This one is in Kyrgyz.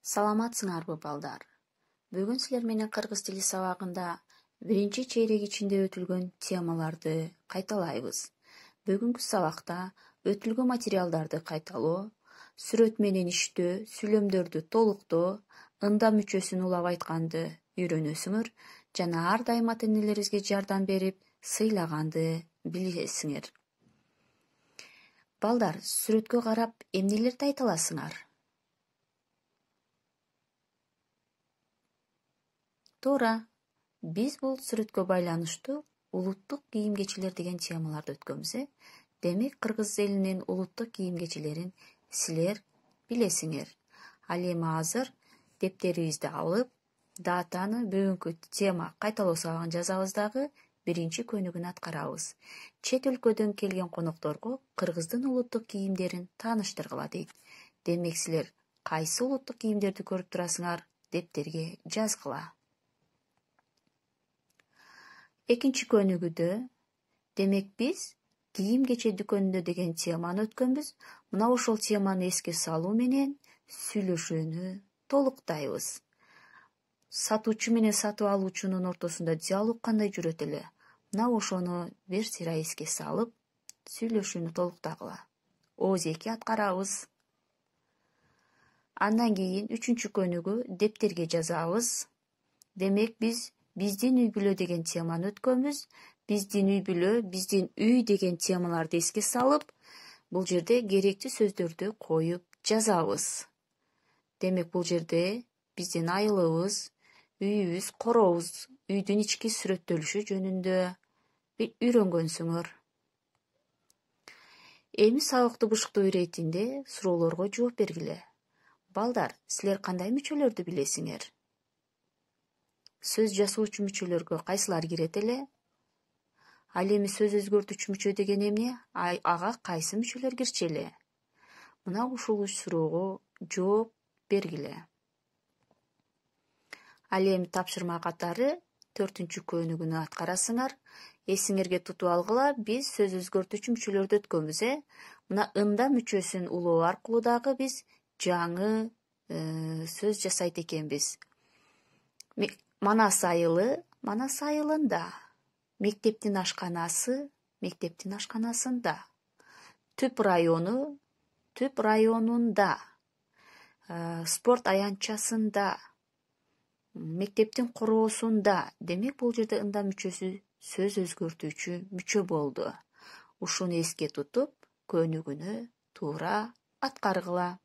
Саламатсыңарбы балдар? Бүгүн силер менен кыргыз тили сабагында биринчи чейрек ичинде өтүлгөн темаларды кайталайбыз. Бүгүнкү сабакта өтүлгөн материалдарды кайталоо, сүрөт менен иштөө, сүйлөмдөрдү толуктоо, ындам мүчөсүн улап айтканды үйрөнөсүңөр жана ар дайым ата-энелерибизге жардам берип, сыйлаганды билесиңер. Балдар, сүрөткө карап эмнелерди айта аласыңар? Туура. Биз бул сүрөткө байланыштуу улуттук кийим-кечилер деген темаларды өткөнбүз. Демек, кыргыз элинин улуттук кийим-кечилерин силер билесиңер. Ал эми азыр дептерибизди алып, датаны бүгүнкү тема кайталоо сабагын жазабыз дагы биринчи көнүгүн аткарабыз. Чет өлкөдөн келген конокторго кыргыздын улуттук кийимдерин тааныштыргыла дейт. Демек, силер кайсы улуттук кийимдерди көрүп турасыңар, дептерге жазгыла. Экинчи көнүгүүдө, демек биз кийим-кече дүкөнүндө деген теманы өткөнбүз. Мына ошол теманы эске салуу менен сүйлөшүүнү толуктайбыз. Сатуучу менен сатып алуучунун ортосунда диалог кандай жүрөт эле? Мына ошону бир сыйра эске салып, сүйлөшүүнү толуктагыла. Ооз 2 аткарабыз. Андан кийин үчүнчү көнүгүү дептерге жазабыз. Демек, биз биздин үй бүлө деген теманы өткөнбүз. Биздин үй бүлө, биздин үй деген темаларды эске салып, бул жерде керектүү сөздөрдү коюп жазабыз. Демек, бул жерде биздин айылыбыз, үйүбүз, коробуз, үйдүн ички сүрөттөлүшү жөнүндө үйрөнгөнсүңөр. Эми сабакты бушуктоо иретинде суроолорго жооп бергиле. Балдар, силер кандай мүчөлөрдү билесиңер? Сөз жасоочу мүчөлөргө кайсылар кирет эле? Ал эми сөз өзгөртүүчү мүчө деген эмне? Ага кайсы мүчөлөр кирчү эле? Мына ушул суроого жооп бергиле. Ал эми тапшырма катары 4-чү көнүгүүнү аткарасыңар. Эсиңерге тутуп алгыла, биз сөз өзгөртүүчү мүчөлөрдү өткөнбүз. Мына ында мүчөсүн улоо аркылуу дагы биз жаңы сөз жасайт экенбиз. Манас айылы, Манас айылында. Мектептин ашканасы, Мектептин ашканасында. Түп району, Түп районунда. Спорт аянтчасында. Мектептин короосунда. Демек, бул жерде ында мүчөсү сөз өзгөртүүчү мүчө болду. Ушуну эске тутуп, көнүгүүнү туура аткаргыла.